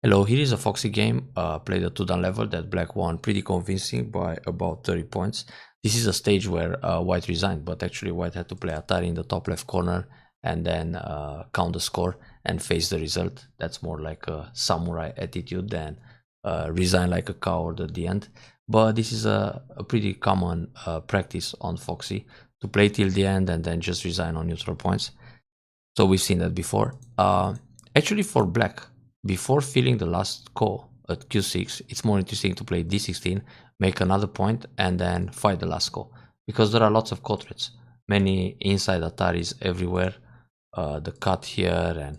Hello, here is a Foxxy game, played at 2 down level that black won pretty convincing by about 30 points. This is a stage where white resigned, but actually white had to play Atari in the top left corner and then count the score and face the result. That's more like a samurai attitude than resign like a coward at the end. But this is a pretty common practice on Foxy to play till the end and then just resign on neutral points. So we've seen that before. Actually, for black, before filling the last call at q6, it's more interesting to play d16, make another point, and then fight the last call. Because there are lots of call threats. Many inside Ataris everywhere. The cut here, and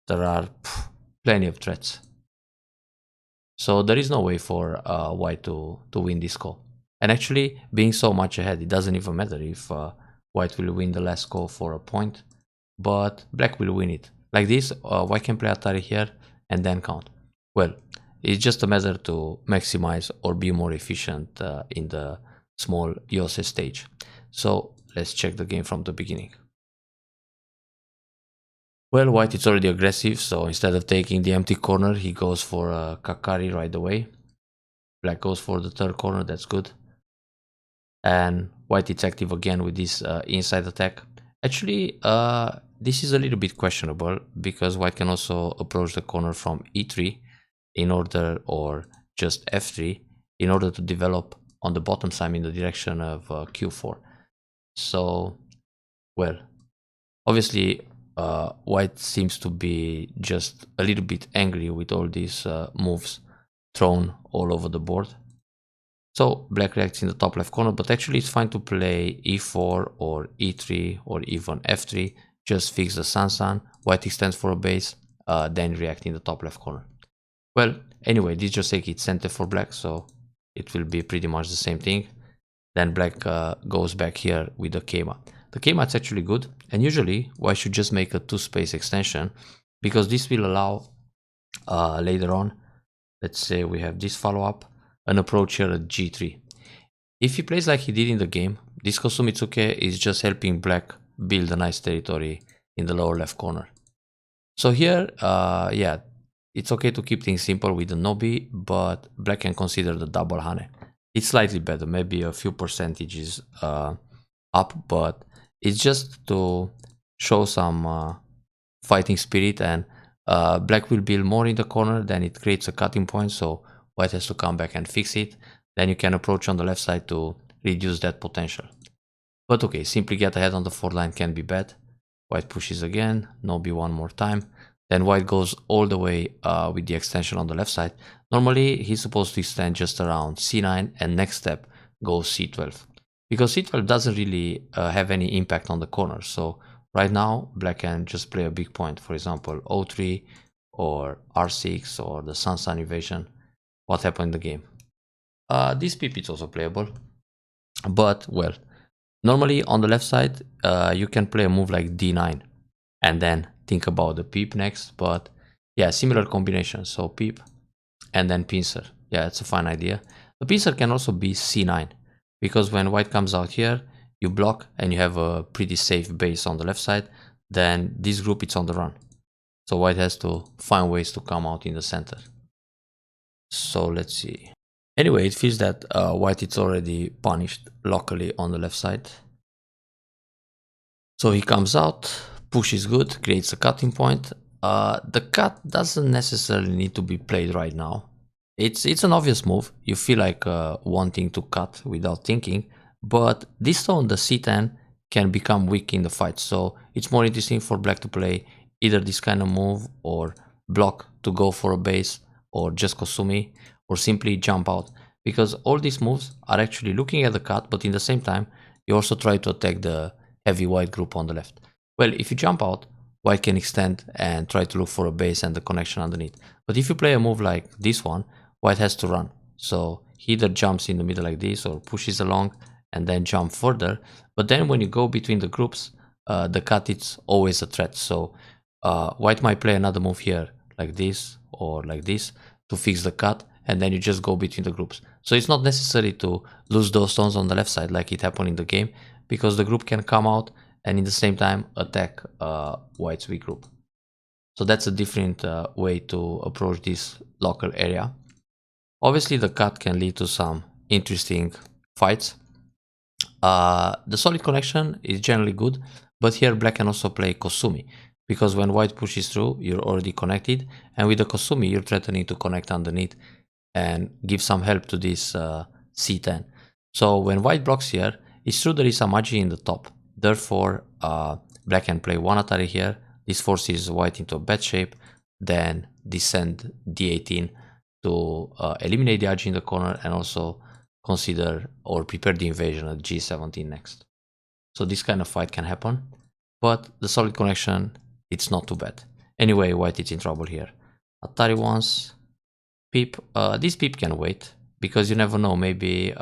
there are plenty of threats. So there is no way for white to win this call. And actually, being so much ahead, it doesn't even matter if white will win the last call for a point, but black will win it. Like this, white can play Atari here and then count. Well, it's just a matter to maximize or be more efficient in the small Yose stage. So let's check the game from the beginning. Well, white is already aggressive, so instead of taking the empty corner, he goes for a Kakari right away. Black goes for the third corner, that's good. And white is active again with this inside attack. Actually, this is a little bit questionable because white can also approach the corner from e3 in order, or just f3, in order to develop on the bottom side in the direction of q4. So, well, obviously white seems to be just a little bit angry with all these moves thrown all over the board. So black reacts in the top left corner, but actually it's fine to play e4 or e3 or even f3. Just fix the Sansan, white extends for a base, then react in the top left corner. Well, anyway, this just take it center for black, so it will be pretty much the same thing. Then black goes back here with the Keima. The Keima is actually good, and usually white should just make a 2-space extension, because this will allow later on, let's say we have this follow-up, an approach here at g3. If he plays like he did in the game, this Kosumitsuke is just helping black build a nice territory in the lower left corner. So here, yeah, it's okay to keep things simple with the Nobi, but black can consider the double Hane. It's slightly better, maybe a few percentages up, but it's just to show some fighting spirit, and black will build more in the corner, then it creates a cutting point, so white has to come back and fix it. Then you can approach on the left side to reduce that potential. But okay, simply get ahead on the 4th line can be bad. White pushes again, Nobi one more time. Then white goes all the way with the extension on the left side. Normally he's supposed to extend just around c9, and next step goes c12. Because c12 doesn't really have any impact on the corner. So right now black can just play a big point. For example, o3 or r6 or the Sansan invasion. What happened in the game? This peep is also playable, but well, normally on the left side you can play a move like d9 and then think about the peep next. But yeah, similar combination, so peep and then pincer. Yeah, it's a fine idea. The pincer can also be c9, because when white comes out here, you block and you have a pretty safe base on the left side. Then this group is on the run, so white has to find ways to come out in the center. So let's see. Anyway, it feels that white is already punished locally on the left side. So he comes out, push is good, creates a cutting point. The cut doesn't necessarily need to be played right now. It's an obvious move. You feel like wanting to cut without thinking, but this stone, the c10, can become weak in the fight. So it's more interesting for black to play either this kind of move, or block to go for a base, or just Kosumi, or simply jump out. Because all these moves are actually looking at the cut, but in the same time, you also try to attack the heavy white group on the left. Well, if you jump out, white can extend and try to look for a base and the connection underneath. But if you play a move like this one, white has to run. So he either jumps in the middle like this, or pushes along and then jump further. But then when you go between the groups, the cut is always a threat. So white might play another move here like this or like this to fix the cut, and then you just go between the groups. So it's not necessary to lose those stones on the left side like it happened in the game, because the group can come out and in the same time attack white's weak group. So that's a different way to approach this local area. Obviously, the cut can lead to some interesting fights. The solid connection is generally good, but here black can also play Kosumi, because when white pushes through, you're already connected, and with the Kosumi, you're threatening to connect underneath and give some help to this C10. So when white blocks here, it's true there is some Agi in the top. Therefore, black can play one Atari here. This forces white into a bad shape, then descend D18 to eliminate the Agi in the corner and also consider or prepare the invasion at G17 next. So this kind of fight can happen, but the solid connection, it's not too bad. Anyway, white is in trouble here. Atari once, peep. This peep can wait, because you never know, maybe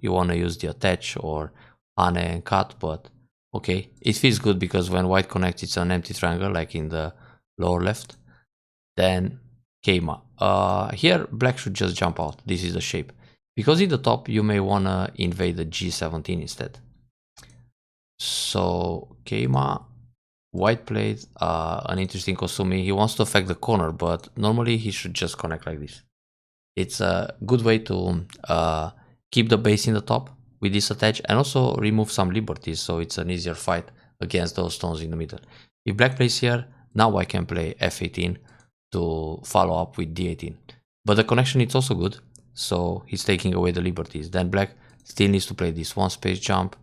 you want to use the attach or Hane and cut, but okay. It feels good because when white connects, it's an empty triangle like in the lower left. Then Keima. Here black should just jump out. This is the shape. Because in the top, you may want to invade the G17 instead. So Keima, white played an interesting Kosumi. He wants to affect the corner, but normally he should just connect like this. It's a good way to keep the base in the top with this attach and also remove some liberties, so it's an easier fight against those stones in the middle. If black plays here, now I can play F18 to follow up with D18. But the connection is also good, so he's taking away the liberties. Then black still needs to play this one space jump,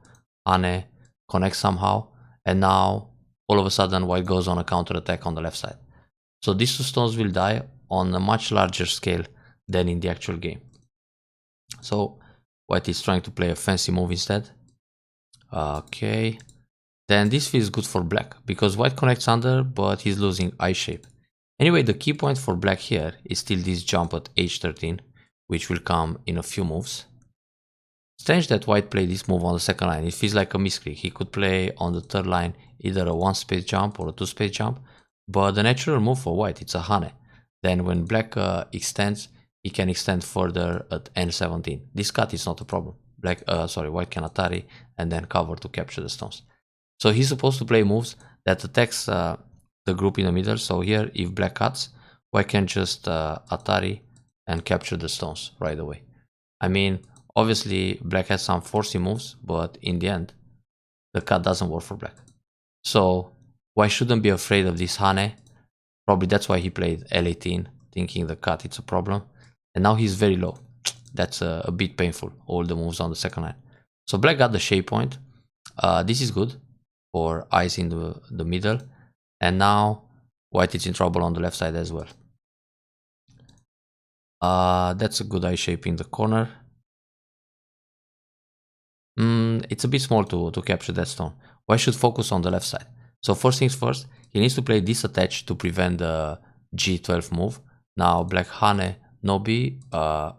Hane, connect somehow, and now all of a sudden white goes on a counter attack on the left side. So these two stones will die on a much larger scale than in the actual game. So white is trying to play a fancy move instead. Okay, then this feels good for black because white connects under, but he's losing I shape. Anyway, the key point for black here is still this jump at H13, which will come in a few moves. Strange that white played this move on the second line. It feels like a misclick. He could play on the third line either a one space jump or a two space jump, but the natural move for white, it's a Hane. Then when black extends, he can extend further at N17. This cut is not a problem. White can Atari and then cover to capture the stones. So he's supposed to play moves that attacks the group in the middle. So here, if black cuts, white can just Atari and capture the stones right away. I mean, obviously black has some forcing moves, but in the end, the cut doesn't work for black. So white shouldn't be afraid of this Hane. Probably that's why he played L18, thinking the cut it's a problem. And now he's very low. That's a bit painful, all the moves on the second line. So black got the shape point. This is good for eyes in the middle. And now white is in trouble on the left side as well. That's a good eye shape in the corner. It's a bit small to capture that stone. White should focus on the left side. So first things first, he needs to play this attach to prevent the G12 move. Now black Hane, Nobi,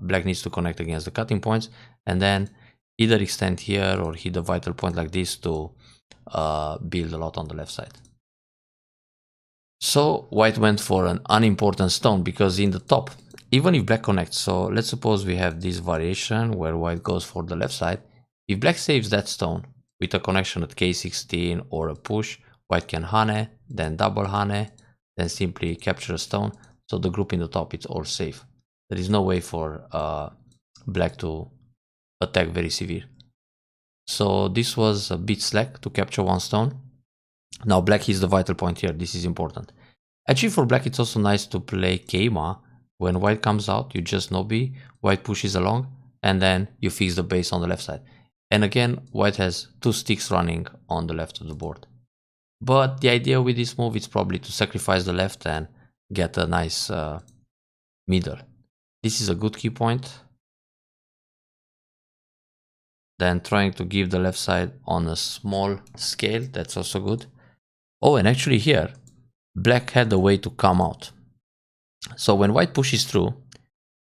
black needs to connect against the cutting points and then either extend here or hit a vital point like this to build a lot on the left side. So white went for an unimportant stone because in the top, even if black connects, so let's suppose we have this variation where white goes for the left side. If black saves that stone with a connection at K16 or a push, white can Hane, then double Hane, then simply capture a stone. So the group in the top is all safe. There is no way for black to attack very severe. So this was a bit slack to capture one stone. Now black is the vital point here. This is important. Actually for black it's also nice to play Keima. When white comes out, you just Nobi, white pushes along, and then you fix the base on the left side. And again, white has two sticks running on the left of the board. But the idea with this move is probably to sacrifice the left and get a nice middle. This is a good key point. Then trying to give the left side on a small scale, that's also good. Oh, and actually here, black had a way to come out. So when white pushes through,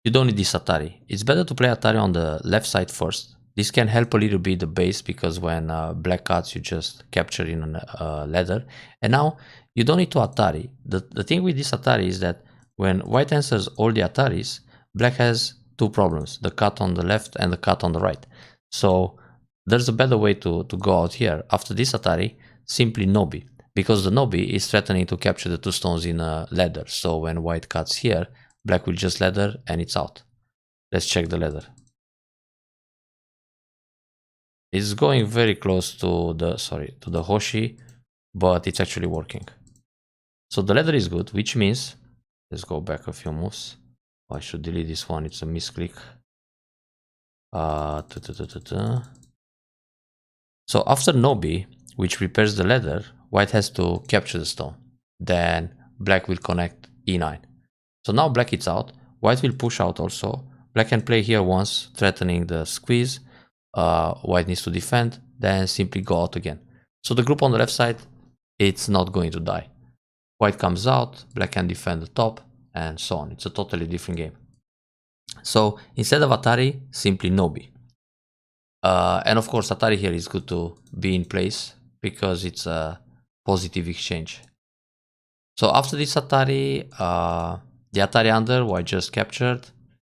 you don't need this Atari. It's better to play Atari on the left side first. This can help a little bit the base because when black cuts, you just capture in a ladder. And now you don't need to Atari. The thing with this Atari is that when white answers all the Ataris, black has two problems, the cut on the left and the cut on the right. So there's a better way to go out here. After this Atari, simply Nobi. because the nobi is threatening to capture the 2 stones in a ladder. So when white cuts here, black will just ladder and it's out. Let's check the ladder. It's going very close to the Hoshi, but it's actually working. So the ladder is good, which means, let's go back a few moves. Oh, I should delete this one, it's a misclick. So after nobi, which prepares the ladder, white has to capture the stone. Then black will connect e9. So now black is out, white will push out also. Black can play here once, threatening the squeeze. White needs to defend, then simply go out again. So the group on the left side, it's not going to die. White comes out, black can defend the top, and so on. It's a totally different game. So instead of Atari, simply nobi. And of course, Atari here is good to be in place because it's a positive exchange. So after this Atari, the Atari under, white just captured,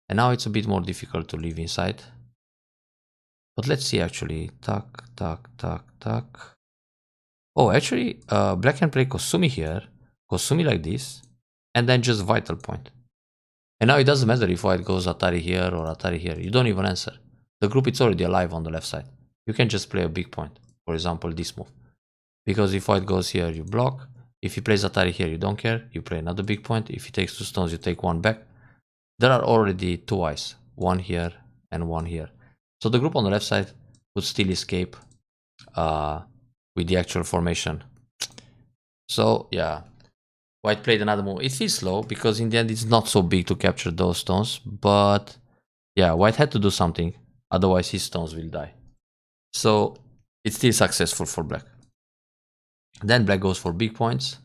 and now it's a bit more difficult to live inside. But let's see actually, tuck. Oh, actually, black can play Kosumi here, Kosumi like this, and then just vital point. And now it doesn't matter if white goes Atari here or Atari here, you don't even answer. The group is already alive on the left side. You can just play a big point, for example this move. Because if white goes here, you block. If he plays Atari here, you don't care, you play another big point. If he takes 2 stones, you take 1 back. There are already 2 eyes, 1 here and 1 here. So the group on the left side would still escape with the actual formation. So yeah, white played another move. It feels slow because in the end it's not so big to capture those stones, but yeah, white had to do something, otherwise his stones will die. So it's still successful for black. Then black goes for big points.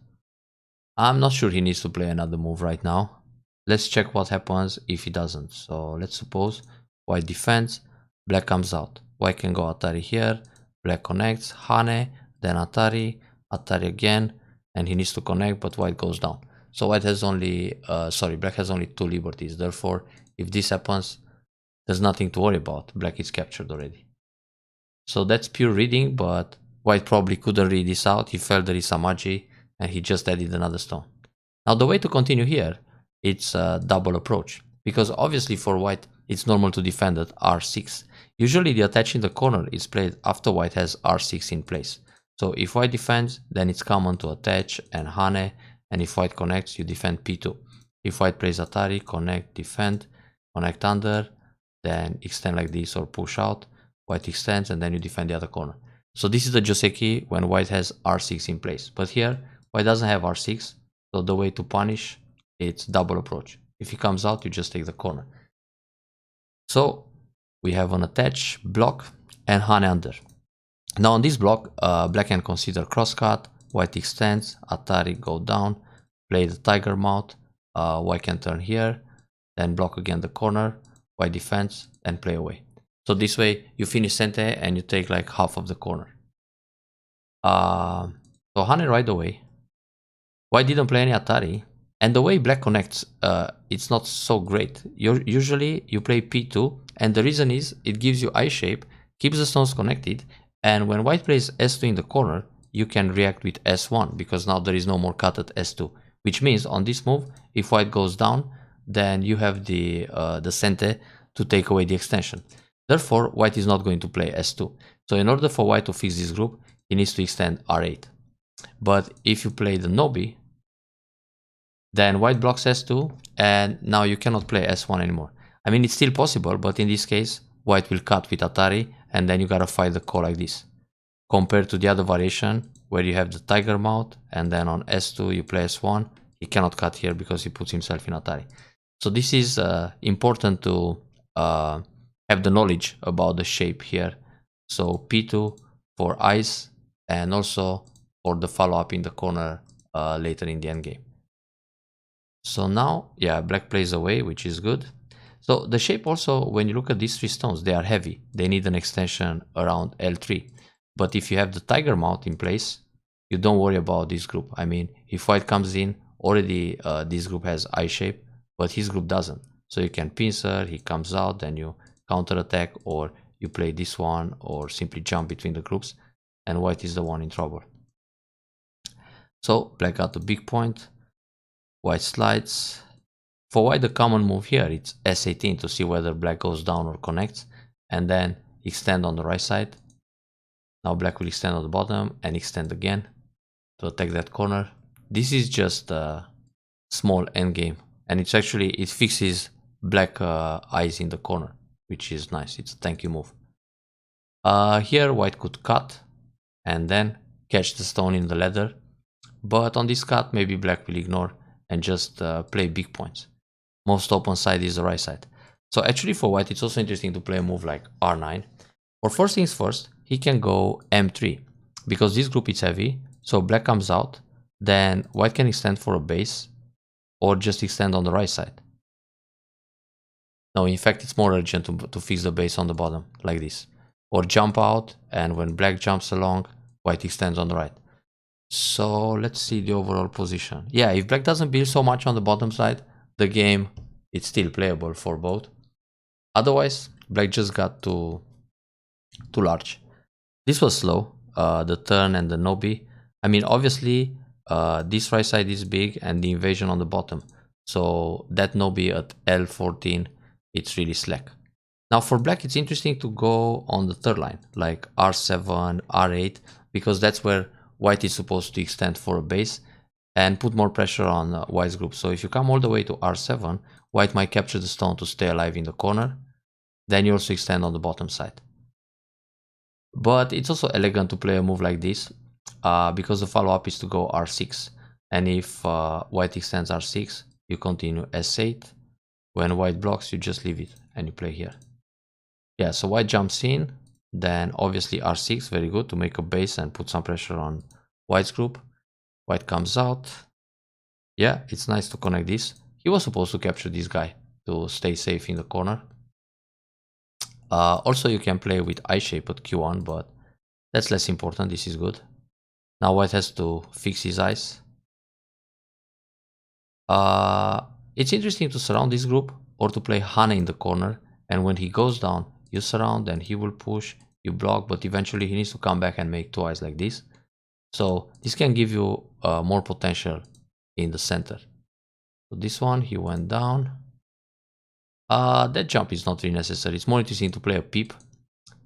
I'm not sure he needs to play another move right now. Let's check what happens if he doesn't. So let's suppose white defends, black comes out. White can go Atari here, black connects, Hane, then Atari, Atari again, and he needs to connect, but white goes down. So white has only, black has only 2 liberties. Therefore, if this happens, there's nothing to worry about. Black is captured already. So that's pure reading, but white probably couldn't read this out. He felt there is some Isamaji, and he just added another stone. Now the way to continue here, it's a double approach. Because obviously for white, it's normal to defend at r6. Usually the attach in the corner is played after white has r6 in place. So if white defends, then it's common to attach and Hane, and if white connects, you defend p2. If white plays Atari, connect, defend, connect under, then extend like this or push out, white extends, and then you defend the other corner. So this is the Joseki when white has r6 in place. But here, white doesn't have r6, so the way to punish, it's double approach. If he comes out, you just take the corner. So we have an attach, block, and Hane under. Now on this block, black can consider crosscut, white extends, Atari go down, play the tiger mouth, white can turn here, then block again the corner, white defends, and play away. So this way you finish Sente and you take like half of the corner. So Hane right away. White didn't play any Atari, and the way black connects, it's not so great. Usually you play p2, and the reason is it gives you I shape, keeps the stones connected, and when white plays s2 in the corner, you can react with s1 because now there is no more cut at s2, which means on this move, if white goes down, then you have the Sente to take away the extension. Therefore, white is not going to play s2. So in order for white to fix this group, he needs to extend r8. But if you play the nobi, then white blocks s2, and now you cannot play s1 anymore. I mean, it's still possible, but in this case, white will cut with Atari, and then you gotta fight the call like this. Compared to the other variation, where you have the tiger mouth, and then on s2 you play s1, he cannot cut here because he puts himself in Atari. So this is important to have the knowledge about the shape here. So p2 for ice, and also for the follow-up in the corner later in the endgame. So now, yeah, black plays away, which is good. So the shape also, when you look at these 3 stones, they are heavy. They need an extension around L3. But if you have the tiger mouth in place, you don't worry about this group. I mean, if white comes in, already this group has I shape, but his group doesn't. So you can pincer, he comes out, then you counter attack, or you play this one, or simply jump between the groups, and white is the one in trouble. So black got the big point, white slides. For white, the common move here, it's S18 to see whether black goes down or connects, and then extend on the right side. Now black will extend on the bottom and extend again to attack that corner. This is just a small endgame, and it's actually, it fixes black eyes in the corner, which is nice. It's a thank you move. Here white could cut and then catch the stone in the ladder, but on this cut maybe black will ignore and just play big points. Most open side is the right side. So actually for white it's also interesting to play a move like R9. Or first things first, he can go M3 because this group is heavy, so black comes out, then white can extend for a base or just extend on the right side. No, in fact it's more urgent to fix the base on the bottom like this, or jump out, and when black jumps along, white extends on the right. So let's see the overall position. Yeah, if black doesn't build so much on the bottom side, the game it's still playable for both. Otherwise black just got too large. This was slow, the turn and the no-B. I mean, obviously this right side is big and the invasion on the bottom, so that no-B at L14 it's really slack. Now for black it's interesting to go on the third line like R7, R8, because that's where white is supposed to extend for a base and put more pressure on white's group. So if you come all the way to R7, white might capture the stone to stay alive in the corner, then you also extend on the bottom side. But it's also elegant to play a move like this because the follow-up is to go R6, and if white extends R6 you continue S8. When white blocks you just leave it and you play here. Yeah, so white jumps in, then obviously R6, very good to make a base and put some pressure on white's group. White comes out. Yeah, it's nice to connect this. He was supposed to capture this guy to stay safe in the corner. Also you can play with I shape at Q1, but that's less important. This is good. Now white has to fix his eyes. It's interesting to surround this group or to play Hane in the corner, and when he goes down you surround and he will push, you block, but eventually he needs to come back and make two eyes like this. So this can give you more potential in the center. So this one, he went down. That jump is not really necessary. It's more interesting to play a peep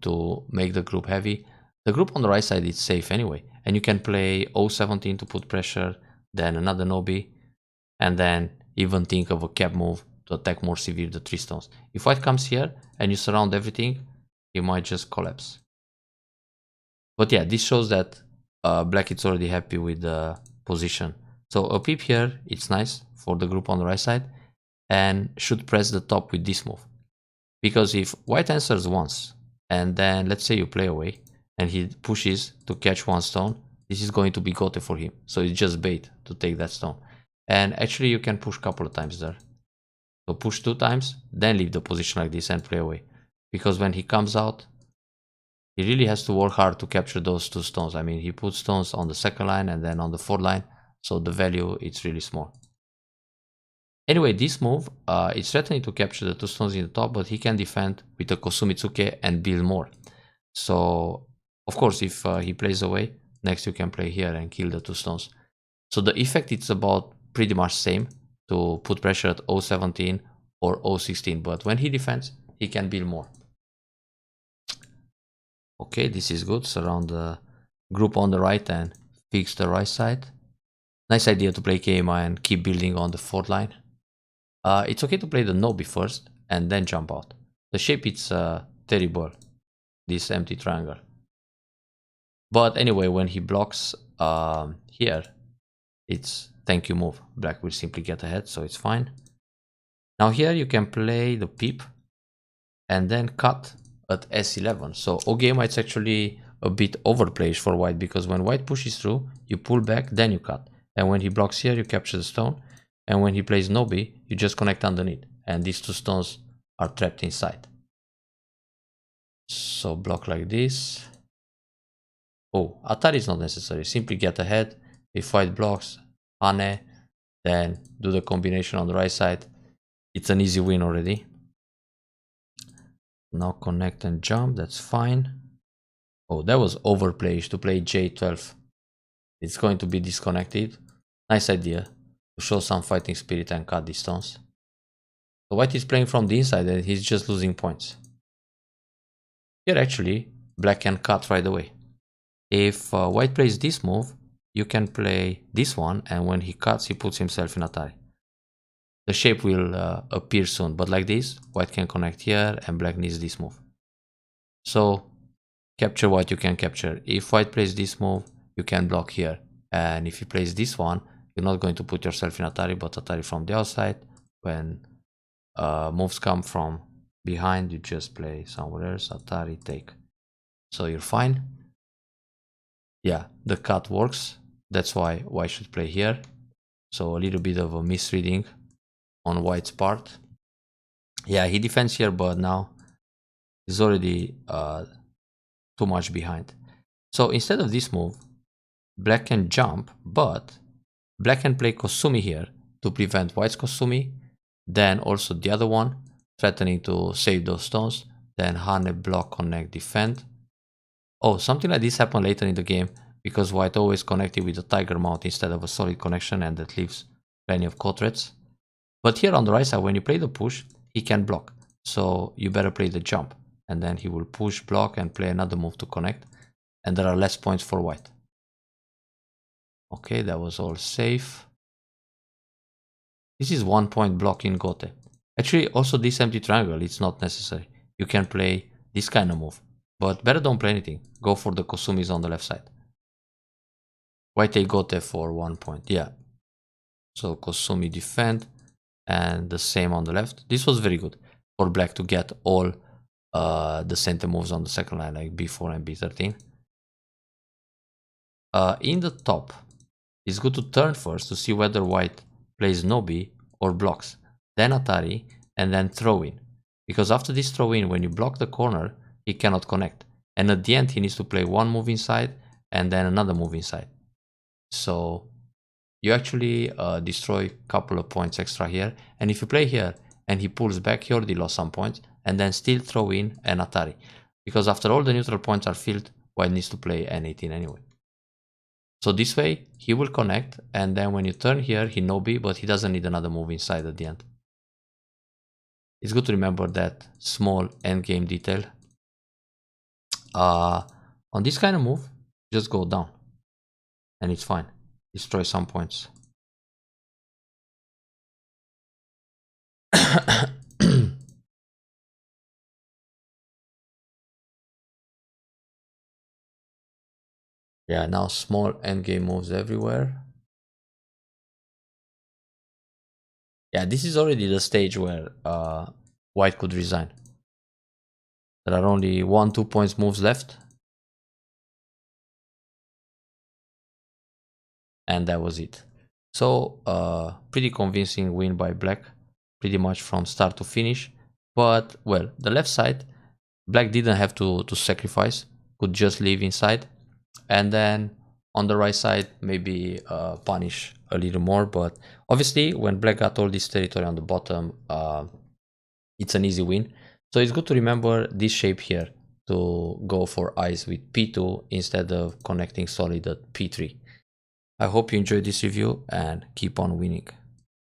to make the group heavy. The group on the right side is safe anyway, and you can play O17 to put pressure, then another no-B, and then even think of a cap move to attack more severe the 3 stones. If white comes here and you surround everything, he might just collapse. But yeah, this shows that black is already happy with the position. So a peep here, it's nice for the group on the right side, and should press the top with this move. Because if white answers once, and then let's say you play away, and he pushes to catch one stone, this is going to be gote for him. So it's just bait to take that stone. And actually you can push a couple of times there. So push 2 times, then leave the position like this and play away. Because when he comes out, he really has to work hard to capture those 2 stones. I mean, he puts stones on the second line and then on the 4th line, so the value it's really small. Anyway, this move, it's threatening to capture the 2 stones in the top, but he can defend with the Kosumitsuke and build more. So, of course, if he plays away, next you can play here and kill the 2 stones. So the effect it's about pretty much same to put pressure at O17 or O16, but when he defends, he can build more. Okay, this is good. Surround the group on the right and fix the right side. Nice idea to play KMI and keep building on the 4th line. It's okay to play the no-B first and then jump out. The shape it's terrible, this empty triangle. But anyway, when he blocks here, it's thank you move. Black will simply get ahead, so it's fine. Now here you can play the peep and then cut at S11. So Ogema it's actually a bit overplayed for white, because when white pushes through, you pull back, then you cut. And when he blocks here, you capture the stone. And when he plays no-B, you just connect underneath. And these 2 stones are trapped inside. So block like this. Oh, Atari is not necessary. Simply get ahead. If white blocks, Hane, then do the combination on the right side. It's an easy win already. Now connect and jump, that's fine. Oh, that was overplayed to play J12. It's going to be disconnected. Nice idea to show some fighting spirit and cut these stones. So white is playing from the inside and he's just losing points. Here actually, black can cut right away. If white plays this move, you can play this one, and when he cuts, he puts himself in Atari. The shape will appear soon, but like this, white can connect here and black needs this move. So capture what you can capture. If white plays this move, you can block here. And if he plays this one, you're not going to put yourself in Atari, but Atari from the outside. When moves come from behind, you just play somewhere else, Atari, take. So you're fine. Yeah, the cut works. That's why white should play here. So a little bit of a misreading on white's part. Yeah, he defends here, but now he's already too much behind. So instead of this move, black can jump, but black can play Kosumi here to prevent white's Kosumi. Then also the other one, threatening to save those stones. Then Hane, block, connect, defend. Oh, something like this happened later in the game because white always connected with a tiger mount instead of a solid connection, and that leaves plenty of code threats. But here on the right side, when you play the push, he can block. So you better play the jump. And then he will push, block, and play another move to connect. And there are less points for white. Okay, that was all safe. This is 1 point block in Gote. Actually, also this empty triangle, it's not necessary. You can play this kind of move. But better don't play anything. Go for the Kosumis on the left side. White take Gote for 1 point. Yeah. So Kosumi defend. And the same on the left. This was very good for black to get all the center moves on the second line, like b4 and b13. In the top, it's good to turn first to see whether white plays Nobi or blocks, then Atari, and then throw in. Because after this throw in, when you block the corner, he cannot connect. And at the end, he needs to play one move inside and then another move inside. So you actually destroy a couple of points extra here. And if you play here and he pulls back, you already lost some points. And then still throw in an Atari. Because after all the neutral points are filled, white needs to play n18 anyway. So this way, he will connect. And then when you turn here, he Nobi, but he doesn't need another move inside at the end. It's good to remember that small endgame detail. On this kind of move, just go down. And it's fine. Destroy some points. Yeah, now small endgame moves everywhere. Yeah, this is already the stage where white could resign. There are only 1-2 points moves left. And that was it. So pretty convincing win by black, pretty much from start to finish. But well, the left side, black didn't have to sacrifice, could just leave inside. And then on the right side, maybe punish a little more. But obviously, when black got all this territory on the bottom, it's an easy win. So it's good to remember this shape here to go for eyes with P2 instead of connecting solid at P3. I hope you enjoyed this review and keep on winning.